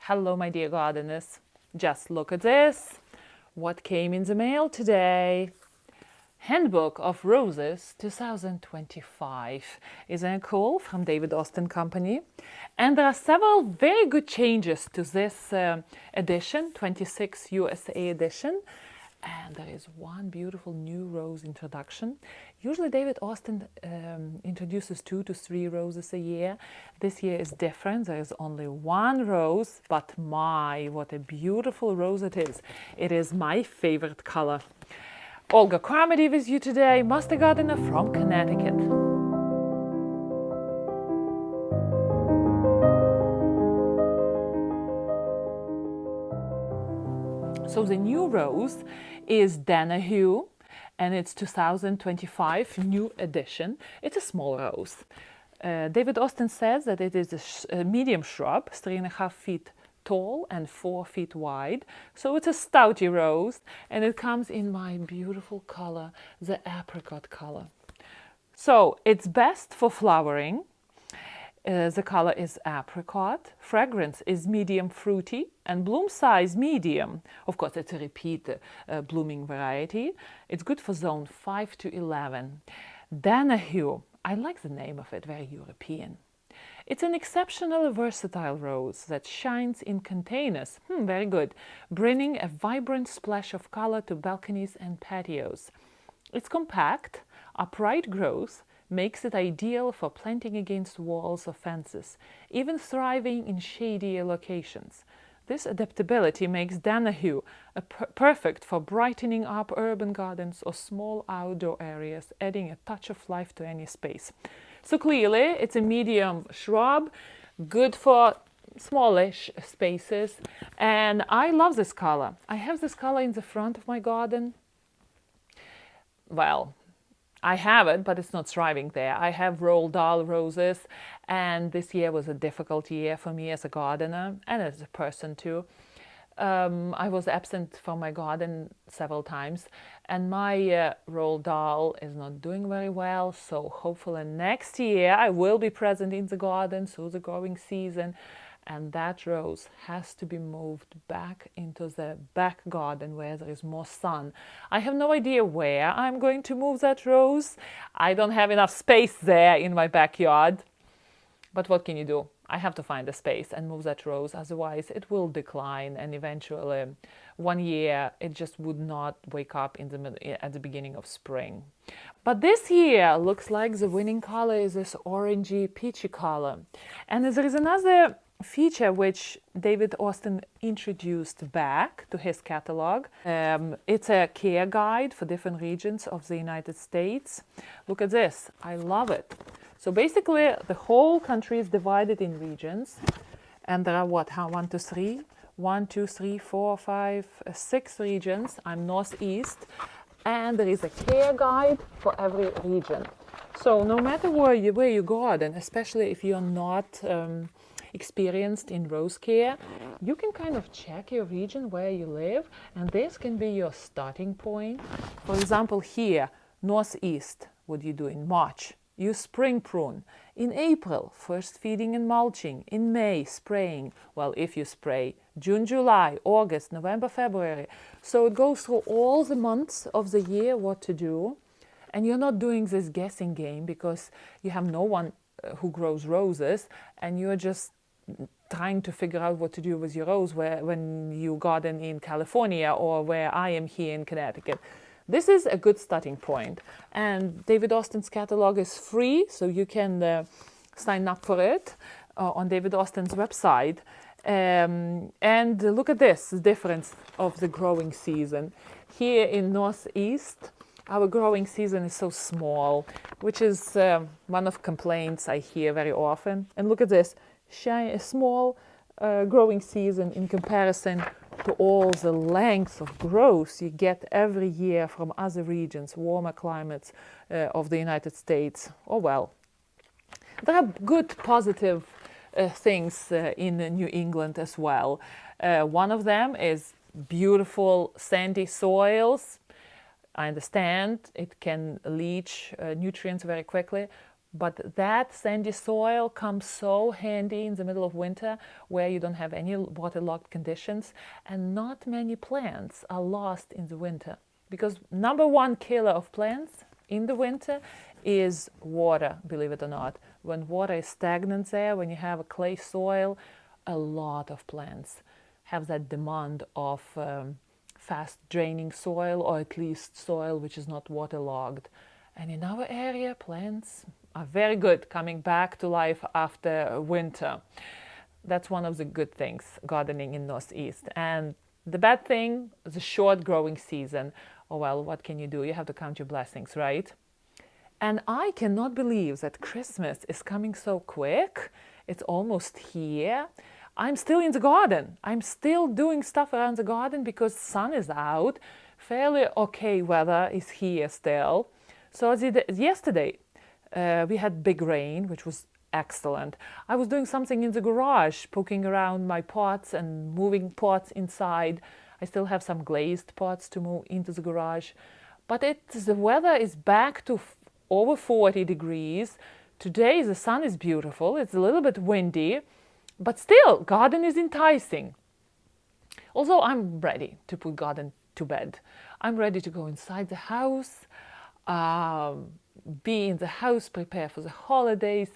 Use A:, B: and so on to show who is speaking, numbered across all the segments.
A: Hello, my dear gardeners. Just look at this. What came in the mail today? Handbook of Roses 2025. Isn't it cool? From David Austin Company. And there are several very good changes to this edition, 26 USA edition. And there is one beautiful new rose introduction. Usually David Austin introduces 2 to 3 roses a year. This year is different. There is only one rose, but my, what a beautiful rose it is. It is my favorite color. Olga, Carmody with you today, master gardener from Connecticut. So the new rose is Donahue, and it's 2025 new edition. It's a small rose. David Austin says that it is a medium shrub, 3.5 feet tall and 4 feet wide. So it's a stouty rose, and it comes in my beautiful color, the apricot color. So it's best for flowering. The color is apricot, fragrance is medium fruity, and bloom size medium. Of course, it's a repeat blooming variety. It's good for zone 5 to 11. Donahue, I like the name of it, very European. It's an exceptionally versatile rose that shines in containers, very good, bringing a vibrant splash of color to balconies and patios. Its compact, upright growth makes it ideal for planting against walls or fences, even thriving in shadier locations. This adaptability makes Donahue perfect for brightening up urban gardens or small outdoor areas, adding a touch of life to any space. So clearly, it's a medium shrub, good for smallish spaces, and I love this color. I have this color in the front of my garden. Well, I have it, but it's not thriving there. I have Roald Dahl roses, and this year was a difficult year for me as a gardener and as a person too. I was absent from my garden several times, and my Roald Dahl is not doing very well, so hopefully next year I will be present in the garden through the growing season, and that rose has to be moved back into the back garden where there is more sun. I have no idea where I'm going to move that rose. I don't have enough space there in my backyard. But what can you do? I have to find a space and move that rose, otherwise it will decline, and eventually one year it just would not wake up at the beginning of spring. But this year looks like the winning color is this orangey peachy color. And there is another feature which David Austin introduced back to his catalog. It's a care guide for different regions of the United States. Look at this. I love it. So basically, the whole country is divided in regions, and there are what? 6 regions. I'm northeast, and there is a care guide for every region. So no matter where you garden, especially if you're not experienced in rose care, you can kind of check your region where you live, and this can be your starting point. For example, here, northeast, what do you do in March? You spring prune. In April, first feeding and mulching. In May, spraying. Well, if you spray, June, July, August, November, February. So it goes through all the months of the year what to do. And you're not doing this guessing game because you have no one who grows roses, and you're just trying to figure out what to do with your rose when you garden in California or where I am here in Connecticut. This is a good starting point, and David Austin's catalog is free, so you can sign up for it on David Austin's website. And look at this, the difference of the growing season. Here in Northeast, our growing season is so small, which is one of complaints I hear very often. And look at this, a small growing season in comparison to all the length of growth you get every year from other regions, warmer climates of the United States. Oh well. There are good positive things in New England as well. One of them is beautiful sandy soils. I understand it can leach nutrients very quickly, But that sandy soil comes so handy in the middle of winter where you don't have any waterlogged conditions, and not many plants are lost in the winter. Because number one killer of plants in the winter is water, believe it or not. When water is stagnant there, when you have a clay soil, a lot of plants have that demand of fast draining soil, or at least soil which is not waterlogged. And in our area, plants are very good coming back to life after winter. That's one of the good things gardening in Northeast. And the bad thing, the short growing season. Oh well, what can you do? You have to count your blessings, right? And I cannot believe that Christmas is coming so quick. It's almost here. I'm still in the garden. I'm still doing stuff around the garden because sun is out. Fairly okay weather is here still. So yesterday, we had big rain, which was excellent. I was doing something in the garage, poking around my pots and moving pots inside. I still have some glazed pots to move into the garage. But the weather is back to over 40 degrees. Today the sun is beautiful. It's a little bit windy, but still, garden is enticing. Also, I'm ready to put garden to bed. I'm ready to go inside the house, be in the house, prepare for the holidays,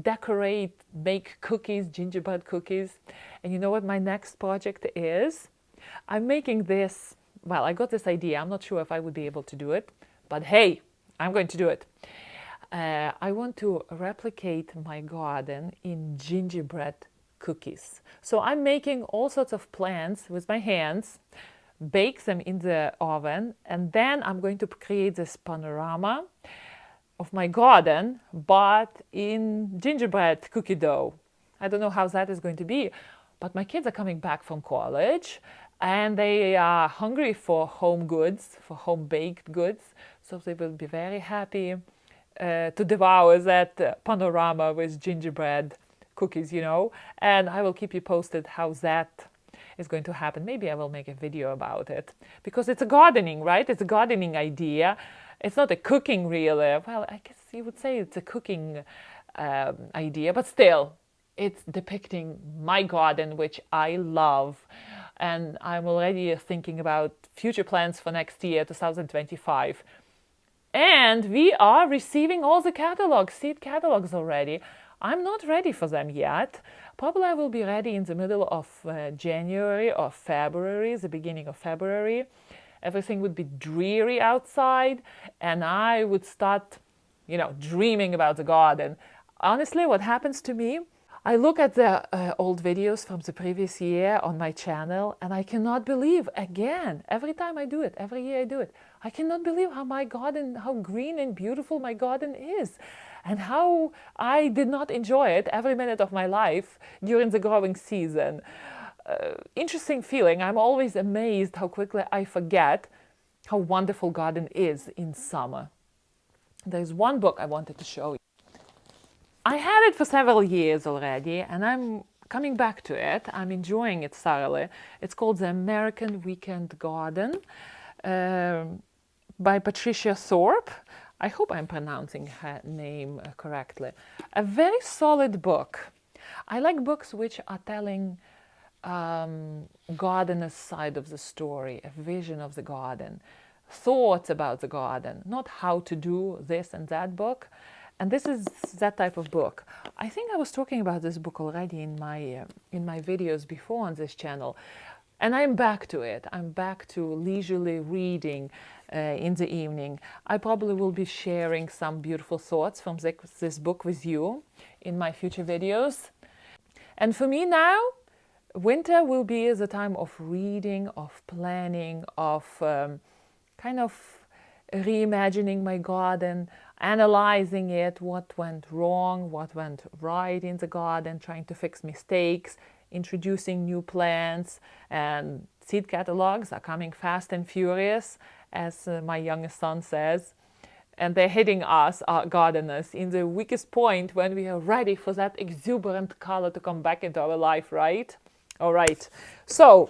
A: decorate, make cookies, gingerbread cookies. And you know what my next project is? I'm making this, well, I got this idea. I'm not sure if I would be able to do it, but hey, I'm going to do it. I want to replicate my garden in gingerbread cookies. So I'm making all sorts of plants with my hands, bake them in the oven, and then I'm going to create this panorama of my garden, but in gingerbread cookie dough. I don't know how that is going to be, but my kids are coming back from college and they are hungry for home goods, for home baked goods. So they will be very happy to devour that panorama with gingerbread cookies, you know. And I will keep you posted how that is going to happen. Maybe I will make a video about it because it's a gardening, right? It's a gardening idea. It's not a cooking really. Well, I guess you would say it's a cooking idea, but still, it's depicting my garden, which I love. And I'm already thinking about future plans for next year, 2025. And we are receiving all the catalogs, seed catalogs already. I'm not ready for them yet. Probably I will be ready in the middle of January or February, the beginning of February. Everything would be dreary outside and I would start, dreaming about the garden. Honestly, what happens to me, I look at the old videos from the previous year on my channel and I cannot believe, again, every time I do it, every year I do it, I cannot believe how my garden, how green and beautiful my garden is and how I did not enjoy it every minute of my life during the growing season. Interesting feeling. I'm always amazed how quickly I forget how wonderful garden is in summer. There's one book I wanted to show you. I had it for several years already and I'm coming back to it. I'm enjoying it thoroughly. It's called The American Weekend Garden by Patricia Thorpe. I hope I'm pronouncing her name correctly. A very solid book. I like books which are telling gardener's side of the story, a vision of the garden, thoughts about the garden, not how to do this and that book. And this is that type of book. I think I was talking about this book already in my videos before on this channel. And I'm back to it. I'm back to leisurely reading in the evening. I probably will be sharing some beautiful thoughts from this book with you in my future videos. And for me now, winter will be the time of reading, of planning, of kind of reimagining my garden, analyzing it, what went wrong, what went right in the garden, trying to fix mistakes, introducing new plants, and seed catalogs are coming fast and furious, as my youngest son says. And they're hitting us, our gardeners, in the weakest point when we are ready for that exuberant color to come back into our life, right? All right. So,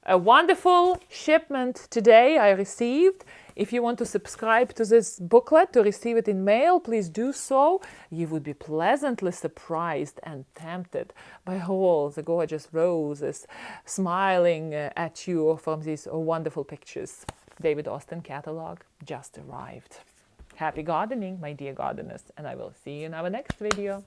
A: a wonderful shipment today I received. If you want to subscribe to this booklet to receive it in mail, please do so. You would be pleasantly surprised and tempted by all the gorgeous roses smiling at you from these wonderful pictures. David Austin catalog just arrived. Happy gardening, my dear gardeners, and I will see you in our next video.